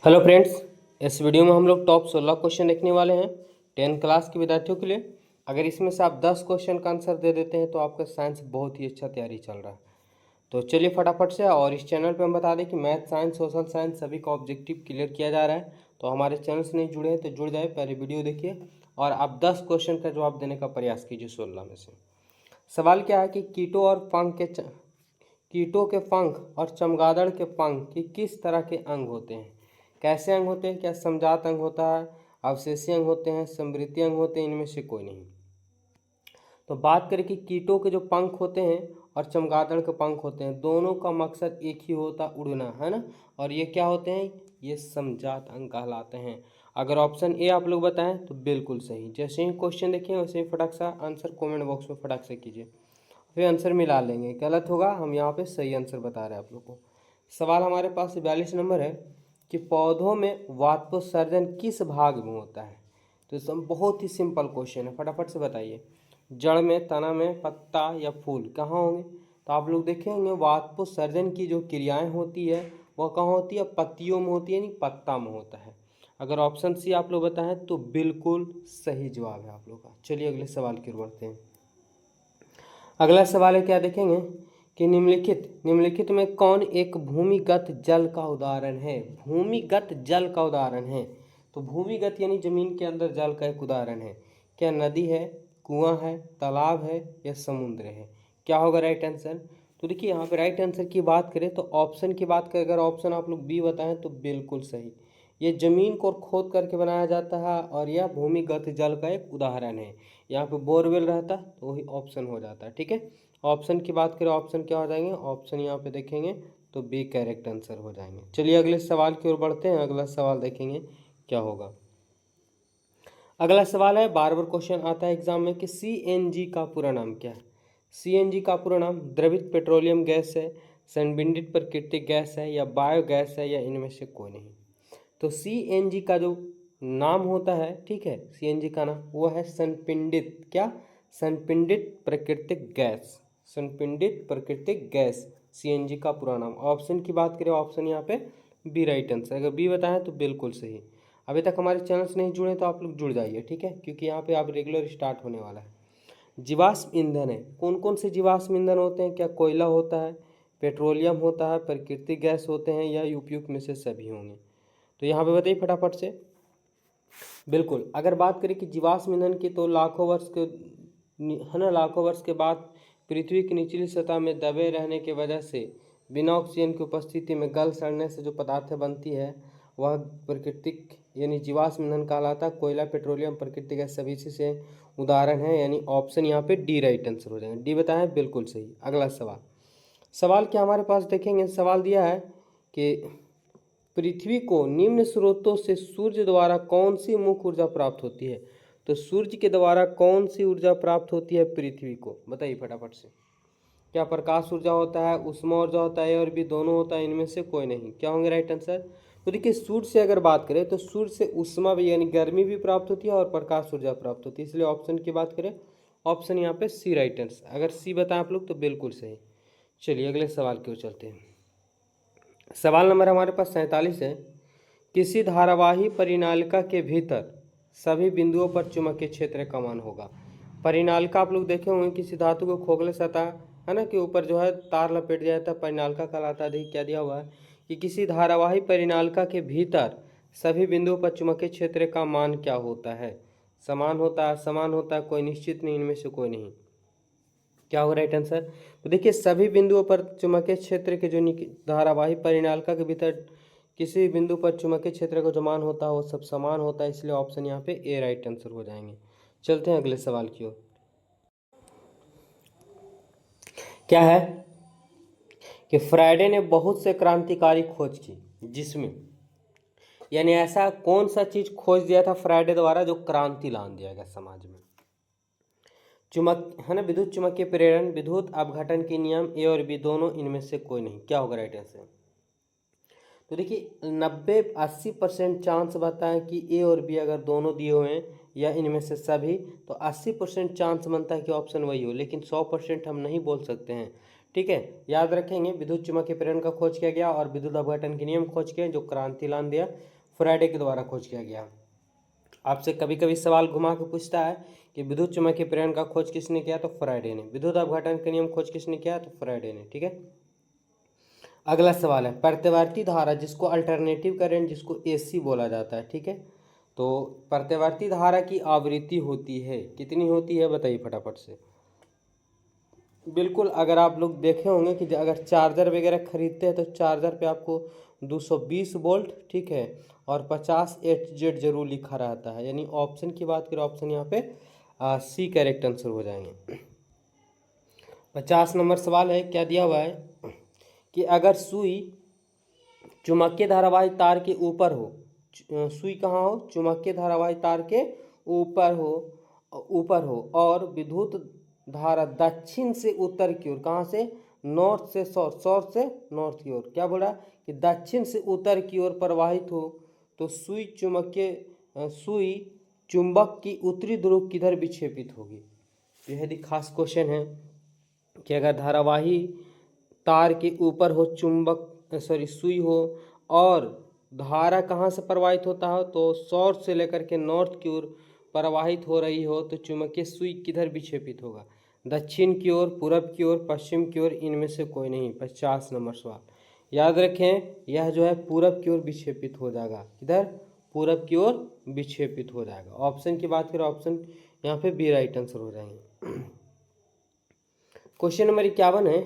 Hello friends, इस video में हम लोग टॉप 16 क्वेश्चन देखने वाले हैं 10th क्लास के विद्यार्थियों के लिए। अगर इसमें से आप 10 क्वेश्चन का आंसर दे देते हैं तो आपका साइंस बहुत ही अच्छा तैयारी चल रहा है। तो चलिए फटाफट से, और इस चैनल पे हम बता दें कि मैथ साइंस, सोशल साइंस सभी का ऑब्जेक्टिव क्लियर किया जा रहा है। तो हमारे चैनल से नहीं जुड़े हैं तो जुड़ जाए, पहले वीडियो देखिए और आप 10 क्वेश्चन का जवाब देने का प्रयास कीजिए 16 में से। सवाल क्या है कि कीटों के पंख और चमगादड़ के पंख की किस तरह के अंग होते हैं? कैसे अंग होते हैं? क्या समजात अंग होता है, अवशेषीय अंग होते हैं, समृद्धि अंग होते हैं? इनमें से कोई नहीं। तो बात करें कि कीटों के जो पंख होते हैं और चमगादड़ के पंख होते हैं, दोनों का मकसद एक ही होता, उड़ना, है ना। और ये क्या होते हैं? ये समजात अंग कहलाते हैं। अगर ऑप्शन ए आप लोग बताएं तो बिल्कुल सही। जैसे ही क्वेश्चन देखें वैसे ही फटाक सा आंसर कमेंट बॉक्स में फटाक से कीजिए, फिर आंसर मिला लेंगे। गलत होगा, हम यहाँ पे सही आंसर बता रहे हैं आप लोग को। सवाल हमारे पास 42 नंबर है कि पौधों में वाष्पोत्सर्जन किस भाग में होता है? तो इसमें बहुत ही सिंपल क्वेश्चन है, फटाफट से बताइए। जड़ में, तना में, पत्ता या फूल, कहाँ होंगे? तो आप लोग देखेंगे वाष्पोत्सर्जन की जो क्रियाएं होती है वह कहाँ होती है? पत्तियों में होती है, यानी पत्ता में होता है। अगर ऑप्शन सी आप लोग बताएं तो बिल्कुल सही जवाब है आप लोग का। चलिए अगले सवाल की ओर बढ़ते हैं। अगला सवाल है, क्या देखेंगे कि निम्नलिखित में कौन एक भूमिगत जल का उदाहरण है? भूमिगत जल का उदाहरण है। तो भूमिगत यानी जमीन के अंदर जल का एक उदाहरण है। क्या नदी है, कुआं है, तालाब है या समुद्र है? क्या होगा राइट आंसर? तो देखिए यहाँ पे राइट आंसर की बात करें तो ऑप्शन की बात करें, अगर ऑप्शन आप लोग बी बताएं तो बिल्कुल सही। ये जमीन को खोद करके बनाया जाता है और यह भूमिगत जल का एक उदाहरण है। यहाँ पे बोरवेल रहता तो वही ऑप्शन हो जाता है। ठीक है, ऑप्शन की बात करें, ऑप्शन क्या हो जाएंगे? ऑप्शन यहाँ पे देखेंगे तो बी करेक्ट आंसर हो जाएंगे। चलिए अगले सवाल की ओर बढ़ते हैं। अगला सवाल देखेंगे क्या होगा। अगला सवाल है, बार बार क्वेश्चन आता है एग्जाम में कि सीएनजी का पूरा नाम क्या है? सीएनजी का पूरा नाम द्रवित पेट्रोलियम गैस है, संपीड़ित प्राकृतिक गैस है या बायोगैस है या इनमें से कोई नहीं। तो सीएनजी का जो नाम होता है, ठीक है, सीएनजी का नाम वो है संपीड़ित, क्या? संपीड़ित प्राकृतिक गैस। संपीड़ित प्राकृतिक गैस सीएनजी का पूरा नाम। ऑप्शन की बात करें, ऑप्शन यहाँ पे बी राइट आंसर। अगर बी बताएं तो बिल्कुल सही। अभी तक हमारे चैनल से नहीं जुड़े तो आप लोग जुड़ जाइए, ठीक है, क्योंकि यहाँ पे आप रेगुलर स्टार्ट होने वाला है। जीवाश्म ईंधन है, कौन कौन से जीवाश्म ईंधन होते हैं? क्या कोयला होता है, पेट्रोलियम होता है, प्राकृतिक गैस होते हैं या उपयुक्त में से सभी होंगे? तो यहाँ पे बताइए फटाफट से। बिल्कुल, अगर बात करें कि जीवाश्म ईंधन की तो लाखों वर्ष के, है ना, लाखों वर्ष के बाद पृथ्वी की निचली सतह में दबे रहने की वजह से बिना ऑक्सीजन की उपस्थिति में गल सड़ने से जो पदार्थें बनती है वह प्राकृतिक यानी जीवाश्म ईंधन कहलाता है। कोयला, पेट्रोलियम, प्राकृतिक गैस सभी से उदाहरण है, यानी ऑप्शन यहाँ पे डी राइट आंसर हो जाएगा। डी बताएं बिल्कुल सही। अगला सवाल क्या हमारे पास देखेंगे, सवाल दिया है कि पृथ्वी को निम्न स्रोतों से सूर्य द्वारा कौन सी मुख्य ऊर्जा प्राप्त होती है? तो सूर्य के द्वारा कौन सी ऊर्जा प्राप्त होती है पृथ्वी को? बताइए फटाफट से। क्या प्रकाश ऊर्जा होता है, उष्मा ऊर्जा होता है और भी दोनों होता है? इनमें से कोई नहीं। क्या होंगे राइट आंसर? तो देखिए सूर्य से अगर बात करें तो सूर्य से उष्मा भी यानी गर्मी भी प्राप्त होती है और प्रकाश ऊर्जा प्राप्त होती है, इसलिए ऑप्शन की बात करें, ऑप्शन यहाँ पे सी राइट आंसर। अगर सी बताएं आप लोग तो बिल्कुल सही। चलिए अगले सवाल की ओर चलते हैं। सवाल नंबर हमारे पास 47 है। किसी धारावाही परिनालिका के भीतर सभी बिंदुओं पर चुंबकीय क्षेत्र का मान होगा। परिनालिका आप लोग देखे होंगे, किसी धातु को खोखले सतह, है ना, के ऊपर जो है तार लपेट दिया जाता है, परिनालिका कहलाता है। देखिए क्या दिया हुआ है कि किसी धारावाही परिनालिका के भीतर सभी बिंदुओं पर चुंबकीय क्षेत्र का मान क्या होता है? समान होता है, असमान होता है, कोई निश्चित नहीं, इनमें से कोई नहीं। क्या होगा राइट आंसर? तो देखिए सभी बिंदुओं पर चुंबकीय क्षेत्र के जो धारावाही परिनालिका के भीतर किसी भी बिंदु पर चुंबकीय क्षेत्र का जो मान होता है वो सब समान होता है, इसलिए ऑप्शन यहाँ पे ए राइट आंसर हो जाएंगे। चलते हैं अगले सवाल की ओर। क्या है कि फ्राइडे ने बहुत से क्रांतिकारी खोज की, जिसमें यानी ऐसा कौन सा चीज खोज दिया था फ्राइडे द्वारा जो क्रांति ला दिया गया समाज में? चुंबक, है ना, विद्युत चुम्बकीय प्रेरण, विद्युत अपघटन के नियम, ए और बी दोनों, इनमें से कोई नहीं। क्या होगा राइट आंसर? तो देखिए 90-80% चांस बताएं कि ए और बी अगर दोनों दिए हुए हैं या इनमें से सभी, तो 80% चांस बनता है कि ऑप्शन वही हो, लेकिन 100% हम नहीं बोल सकते हैं। ठीक है, याद रखेंगे विद्युत चुम्बकीय प्रेरण का खोज किया गया और विद्युत अपघटन के नियम खोज किए जो क्रांति ला दिया। फैराडे के द्वारा खोज किया गया। आपसे कभी कभी सवाल घुमा के पूछता है कि विद्युत चुम्बकीय प्रेरण का खोज किसने किया, तो फैराडे ने। विद्युत अपघटन का नियम खोज किसने किया, तो फैराडे ने। ठीक है, अगला सवाल है प्रत्यावर्ती धारा जिसको अल्टरनेटिव करंट जिसको एसी बोला जाता है। ठीक है, तो प्रत्यावर्ती धारा की आवृत्ति होती है, कितनी होती है बताइए फटाफट से। बिल्कुल, अगर आप लोग देखे होंगे कि अगर चार्जर वगैरह खरीदते हैं तो चार्जर पे आपको 220 वोल्ट, ठीक है, और 50 HZ जरूर लिखा रहता है। यानी ऑप्शन की बात करें, ऑप्शन यहाँ पे सी करेक्ट आंसर हो जाएंगे। 50 नंबर सवाल है, क्या दिया हुआ है कि अगर सुई चुंबकीय धारावाही तार के ऊपर हो, सुई कहाँ हो, चुंबकीय धारावाही तार के ऊपर हो और विद्युत धारा दक्षिण से उत्तर की ओर, कहाँ से, नॉर्थ से साउथ, साउथ से नॉर्थ की ओर, क्या बोला कि दक्षिण से उत्तर की ओर प्रवाहित हो, तो सुई चुंबक की उत्तरी ध्रुव किधर विक्षेपित होगी। बेहद ही खास क्वेश्चन है कि अगर धारावाही तार के ऊपर हो, सुई हो और धारा कहाँ से प्रवाहित होता हो, तो साउथ से लेकर के नॉर्थ की ओर प्रवाहित हो रही हो, तो चुंबकीय सुई किधर विक्षेपित होगा, दक्षिण की ओर, पूरब की ओर, पश्चिम की ओर, इनमें से कोई नहीं। 50 नंबर सवाल याद रखें, यह जो है पूरब की ओर विक्षेपित हो जाएगा, किधर, पूरब की ओर विक्षेपित हो जाएगा। ऑप्शन की बात करें, ऑप्शन यहाँ पे बी राइट आंसर हो जाएंगे। क्वेश्चन नंबर 51 है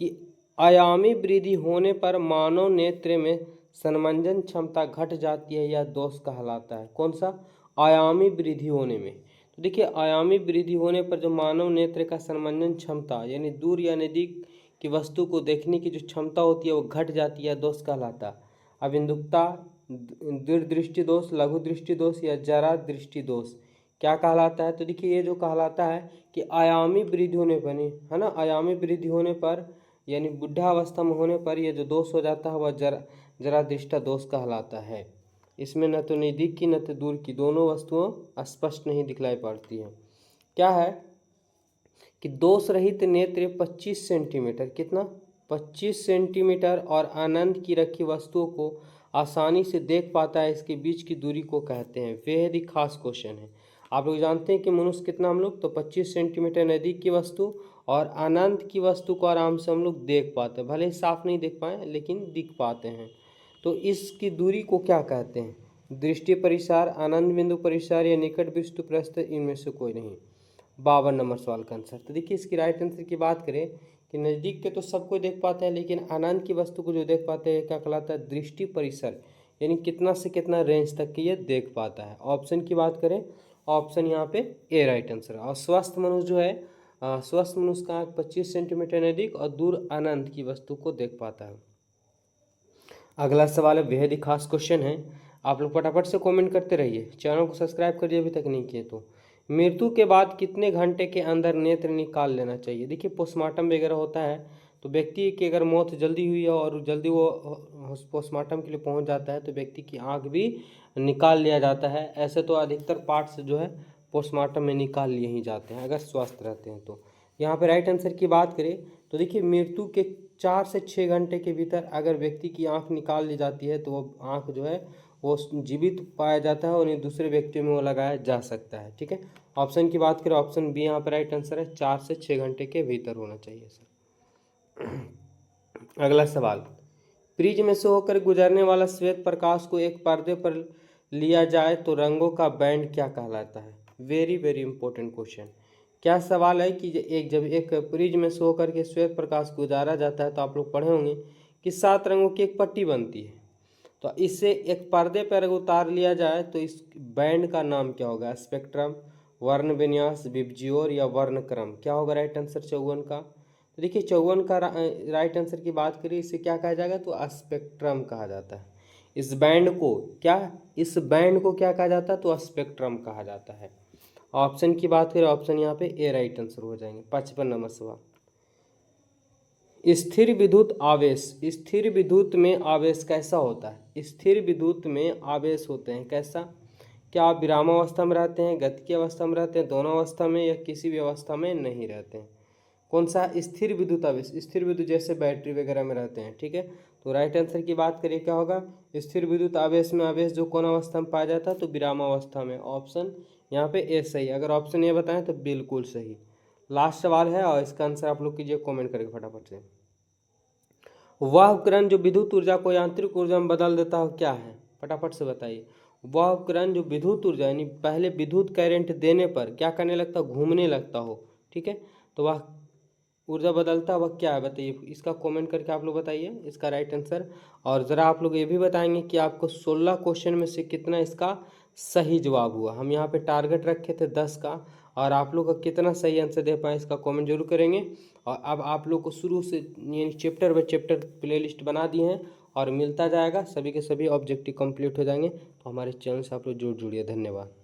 कि आयामी वृद्धि होने पर मानव नेत्र में संमंजन क्षमता घट जाती है या दोष कहलाता है। कौन सा, आयामी वृद्धि होने में। तो देखिए, आयामी वृद्धि होने पर जो मानव नेत्र का संमंजन क्षमता यानी दूर या नज़दीक की वस्तु को देखने की जो क्षमता होती है वो घट जाती है, दोष कहलाता है। अबिंदुकता, दृढ़ दृष्टि दोष, लघु दृष्टि दोष या जरा दृष्टि दोष क्या कहलाता है। तो देखिए, ये जो कहलाता है कि आयामी वृद्धि होने पर, है ना, आयामी वृद्धि होने पर यानी बुढ़ावस्था में होने पर ये जो दोष हो जाता है वह जरा दृष्टा दोष कहलाता है। इसमें न तो नज़दीक की न तो दूर की दोनों वस्तुओं स्पष्ट नहीं दिखलाई पड़ती हैं। क्या है कि दोष रहित नेत्र 25 सेंटीमीटर, कितना, 25 सेंटीमीटर और आनंद की रखी वस्तुओं को आसानी से देख पाता है, इसके बीच की दूरी को कहते हैं। बेहद ही खास क्वेश्चन है। आप लोग जानते हैं कि मनुष्य कितना, हम लोग तो 25 सेंटीमीटर नज़दीक की वस्तु और अनंत की वस्तु को आराम से हम लोग देख पाते हैं, भले ही साफ नहीं देख पाए लेकिन दिख पाते हैं। तो इसकी दूरी को क्या कहते हैं, दृष्टि परिसार, आनंद बिंदु परिसार या निकट बिंदु प्रस्थ, इनमें से कोई नहीं। 52 नंबर सवाल का आंसर। तो देखिए, इसकी राइट आंसर की बात करें कि नज़दीक के तो सबको देख पाते हैं लेकिन आनंद की वस्तु को जो देख पाते हैं क्या कहलाता है, दृष्टि परिसर, यानी कितना से कितना रेंज तक की ये देख पाता है। ऑप्शन की बात करें, ऑप्शन यहाँ पे ए राइट आंसर है। और स्वस्थ मनुष्य जो है, स्वस्थ मनुष्य का आँख 25 सेंटीमीटर नज़दीक और दूर अनंत की वस्तु को देख पाता है। अगला सवाल है, बेहद ही खास क्वेश्चन है, आप लोग फटाफट से कमेंट करते रहिए, चैनल को सब्सक्राइब करिए अभी तक नहीं किए तो। मृत्यु के बाद कितने घंटे के अंदर नेत्र निकाल लेना चाहिए। देखिए, पोस्टमार्टम वगैरह होता है तो व्यक्ति की अगर मौत जल्दी हुई है और जल्दी वो पोस्टमार्टम के लिए पहुंच जाता है तो व्यक्ति की आँख भी निकाल लिया जाता है। ऐसे तो अधिकतर पार्ट्स जो है पोस्टमार्टम में निकाल लिए ही जाते हैं अगर स्वस्थ रहते हैं तो। यहाँ पे राइट आंसर की बात करें तो देखिए, मृत्यु के 4 से 6 घंटे के भीतर अगर व्यक्ति की आँख निकाल ली जाती है तो वो आँख जो है वो जीवित पाया जाता है और उन्हें दूसरे व्यक्तियों में वो लगाया जा सकता है। ठीक है, ऑप्शन की बात करें, ऑप्शन बी यहाँ पर राइट आंसर है, 4 से 6 घंटे के भीतर होना चाहिए सर। अगला सवाल, प्रिज्म में से होकर गुजरने वाला श्वेत प्रकाश को एक पर्दे पर लिया जाए तो रंगों का बैंड क्या कहलाता है। Very very important question. क्या सवाल है कि जब एक प्रिज्म में से होकर के श्वेत प्रकाश गुजारा जाता है तो आप लोग पढ़े होंगे कि 7 रंगों की एक पट्टी बनती है। तो इससे एक पर्दे पर उतार लिया जाए तो इस बैंड का नाम क्या होगा, स्पेक्ट्रम, वर्ण विन्यास, विबजियोर या वर्णक्रम, क्या होगा राइट आंसर 54 का। तो देखिए, 54 का राइट आंसर की बात करें, इसे क्या कहा जाएगा, तो स्पेक्ट्रम कहा जाता है। इस बैंड को क्या कहा जाता है, तो स्पेक्ट्रम कहा जाता है। ऑप्शन की बात करें, ऑप्शन यहाँ पे ए राइट आंसर हो जाएंगे। 55 नंबर सवाल, स्थिर विद्युत आवेश, स्थिर विद्युत में आवेश कैसा होता है। स्थिर विद्युत में आवेश होते हैं कैसा, क्या आप विरामावस्था में रहते हैं, गति की अवस्था में रहते हैं, दोनों अवस्था में या किसी भी अवस्था में नहीं रहते हैं। कौन सा, स्थिर विद्युत आवेश, स्थिर विद्युत जैसे बैटरी वगैरह में रहते हैं। ठीक है, तो राइट आंसर की बात करिए क्या होगा, स्थिर विद्युत आवेश में आवेश जो कौन अवस्था में पाया जाता है, तो विरामावस्था में। ऑप्शन यहाँ पे ए सही। अगर ऑप्शन ए बताएं तो बिल्कुल सही। लास्ट सवाल है और इसका आंसर आप लोग कीजिए कमेंट करके फटाफट से। वह उपकरण जो विद्युत ऊर्जा को यांत्रिक ऊर्जा में बदल देता हो क्या है, फटाफट से बताइए। वह उपकरण जो विद्युत ऊर्जा यानी पहले विद्युत करंट देने पर क्या करने लगता, घूमने लगता हो, ठीक है, तो वह ऊर्जा बदलता वह क्या है बताइए। इसका कमेंट करके आप लोग बताइए इसका राइट आंसर। और ज़रा आप लोग ये भी बताएंगे कि आपको 16 क्वेश्चन में से कितना इसका सही जवाब हुआ। हम यहाँ पे टारगेट रखे थे 10 का, और आप लोग का कितना सही आंसर दे पाए इसका कमेंट जरूर करेंगे। और अब आप लोग को शुरू से यानी चैप्टर बाय चैप्टर प्लेलिस्ट बना दिए हैं और मिलता जाएगा, सभी के सभी ऑब्जेक्टिव कंप्लीट हो जाएंगे। तो हमारे चैनल से आप लोग जुड़ जुड़िए। धन्यवाद।